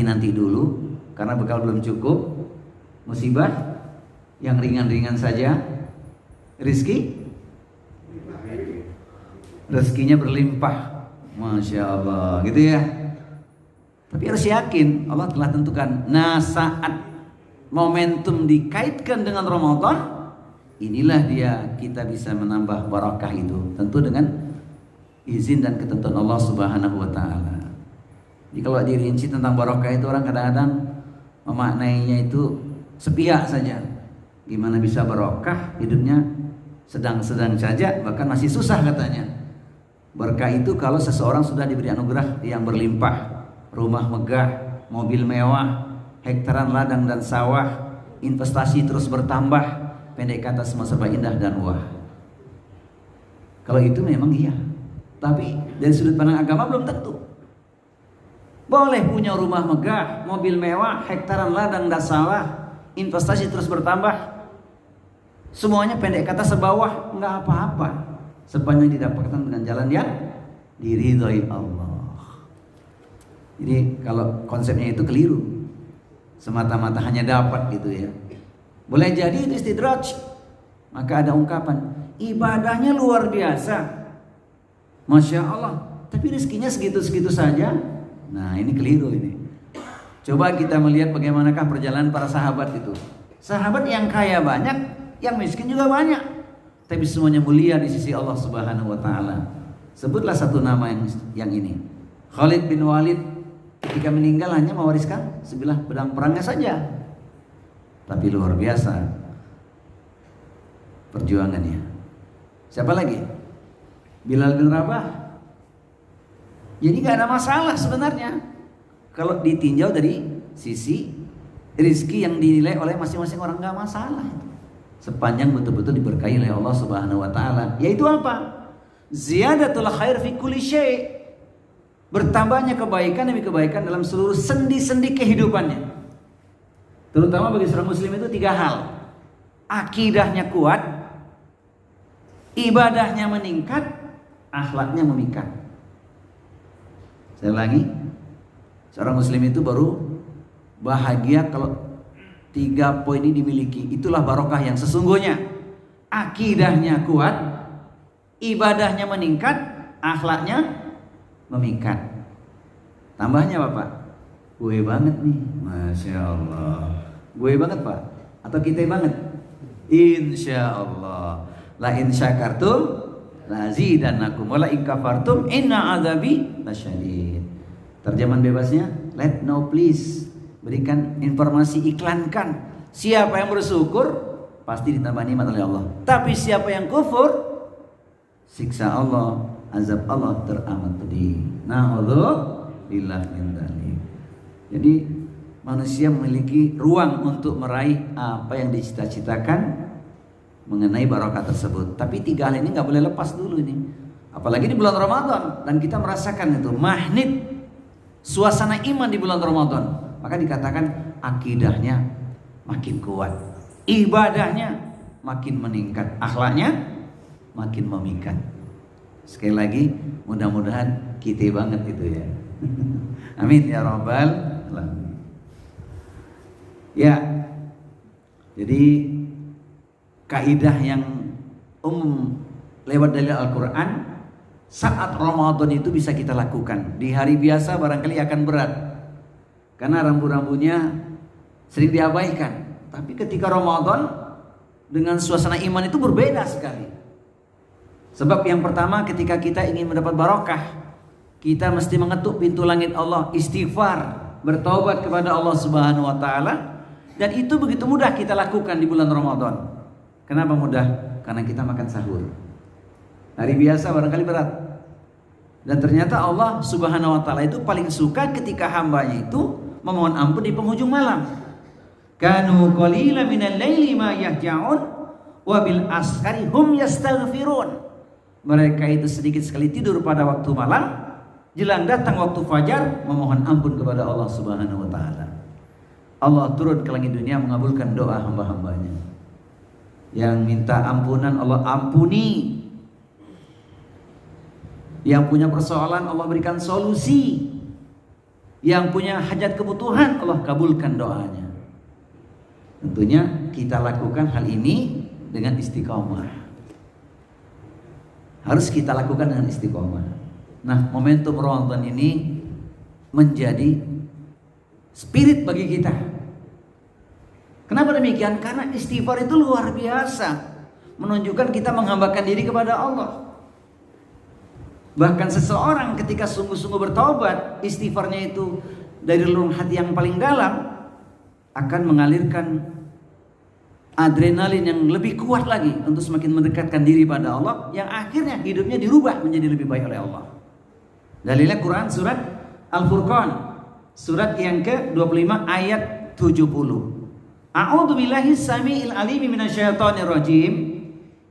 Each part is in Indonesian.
nanti dulu karena bekal belum cukup, musibah yang ringan-ringan saja, rezekinya berlimpah, Masya Allah, gitu ya. Tapi harus yakin Allah telah tentukan. Nah, saat momentum dikaitkan dengan Ramadan, inilah dia kita bisa menambah barakah itu, tentu dengan izin dan ketentuan Allah Subhanahu wa taala. Jadi kalau dirinci tentang barakah itu orang kadang-kadang memaknainya itu sepihak saja. Gimana bisa barakah, hidupnya sedang-sedang saja, bahkan masih susah katanya. Berkah itu kalau seseorang sudah diberi anugerah yang berlimpah, rumah megah, mobil mewah, hektaran ladang dan sawah, investasi terus bertambah, pendek kata semua serba indah dan wah. Kalau itu memang iya. Tapi dari sudut pandang agama belum tentu. Boleh punya rumah megah, mobil mewah, hektaran ladang dan sawah, investasi terus bertambah, semuanya pendek kata sebawah, nggak apa-apa, sepanjang didapatkan dengan jalan yang diridhoi Allah. Jadi kalau konsepnya itu keliru, semata-mata hanya dapat gitu ya. Boleh jadi itu istidraj. Maka ada ungkapan, ibadahnya luar biasa, Masya Allah, tapi rezekinya segitu-segitu saja. Nah ini keliru ini. Coba kita melihat bagaimanakah perjalanan para sahabat itu. Sahabat yang kaya banyak, yang miskin juga banyak, tapi semuanya mulia di sisi Allah Subhanahu wa taala. Sebutlah satu nama yang ini. Khalid bin Walid ketika meninggal hanya mewariskan sebilah pedang perangnya saja. Tapi luar biasa perjuangannya. Siapa lagi? Bilal bin Rabah. Jadi gak ada masalah sebenarnya kalau ditinjau dari sisi rizki yang dinilai oleh masing-masing orang, gak masalah. Sepanjang betul-betul diberkahi oleh Allah Subhanahu wa taala. Yaitu apa? Ziyadatul khair fi kulli syai'. Bertambahnya kebaikan demi kebaikan dalam seluruh sendi-sendi kehidupannya. Terutama bagi seorang muslim itu 3 hal. Akidahnya kuat, ibadahnya meningkat, akhlaknya memikat. Saya ulangi, seorang muslim itu baru bahagia kalau 3 poin ini dimiliki. Itulah barokah yang sesungguhnya. Akidahnya kuat, ibadahnya meningkat, akhlaknya memikat. Tambahnya Bapak, gue banget nih, Masya Allah. Gue banget Pak, atau kita banget? Insya Allah. La in syakartum lazidannakum wa la in kafartum inna azabi lasyadid. Terjemahan bebasnya, let now please, berikan informasi, iklankan. Siapa yang bersyukur pasti ditambah nikmat oleh Allah. Tapi siapa yang kufur, siksa Allah, azab Allah teramat pedih. Na'udzubillah min dzalik. Jadi manusia memiliki ruang untuk meraih apa yang dicita-citakan mengenai barokah tersebut. Tapi 3 hal ini nggak boleh lepas dulu ini. Apalagi di bulan Ramadan dan kita merasakan itu magnet suasana iman di bulan Ramadan. Maka dikatakan akidahnya makin kuat, ibadahnya makin meningkat, akhlaknya makin memikat. Sekali lagi, mudah-mudahan kita banget itu ya. Amin ya rabbal alamin. Ya, jadi kaidah yang umum lewat dalil Al-Quran, saat Ramadan itu bisa kita lakukan. Di hari biasa barangkali akan berat karena rambu-rambunya sering diabaikan. Tapi ketika Ramadan dengan suasana iman itu berbeda sekali. Sebab yang pertama, ketika kita ingin mendapat barokah, kita mesti mengetuk pintu langit Allah, istighfar, bertaubat kepada Allah Subhanahu wa taala. Dan itu begitu mudah kita lakukan di bulan Ramadan. Kenapa mudah? Karena kita makan sahur. Hari biasa barangkali berat. Dan ternyata Allah Subhanahu wa taala itu paling suka ketika hambanya itu memohon ampun di penghujung malam. Kanu qalilan minal laili ma yahja'un wa bil ashari hum yastaghfirun. Mereka itu sedikit sekali tidur pada waktu malam, jelang datang waktu fajar memohon ampun kepada Allah Subhanahu wa taala. Allah turun ke langit dunia mengabulkan doa hamba-hambanya. Yang minta ampunan Allah ampuni. Yang punya persoalan Allah berikan solusi. yang punya hajat kebutuhan, Allah kabulkan doanya. Tentunya kita lakukan hal ini dengan istiqomah. Harus kita lakukan dengan istiqomah. Nah, momentum Ramadan ini menjadi spirit bagi kita. Kenapa demikian? Karena istighfar itu luar biasa, menunjukkan kita menghambakan diri kepada Allah. Bahkan seseorang ketika sungguh-sungguh bertaubat, istighfarnya itu dari lubuk hati yang paling dalam, akan mengalirkan adrenalin yang lebih kuat lagi untuk semakin mendekatkan diri pada Allah, yang akhirnya hidupnya dirubah menjadi lebih baik oleh Allah. Dalilnya Quran surat Al-Furqan, surat yang ke-25 ayat 70. A'udzu billahi samiil alim minasyaitonir rajim.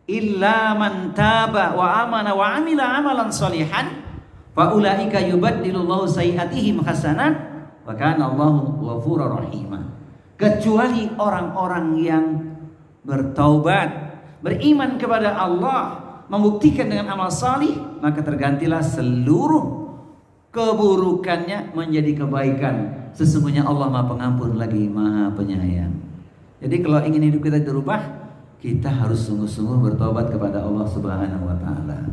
Illa man taba wa amana wa amila amalan sholihan fa ulaika yubaddilullahu sayiatihim hasanat wa kana Allahu ghafurur rahim. Kecuali orang-orang yang bertaubat, beriman kepada Allah, membuktikan dengan amal salih, maka tergantilah seluruh keburukannya menjadi kebaikan. Sesungguhnya Allah Maha Pengampun lagi Maha Penyayang. Jadi kalau ingin hidup kita dirubah, kita harus sungguh-sungguh bertobat kepada Allah Subhanahu wa taala.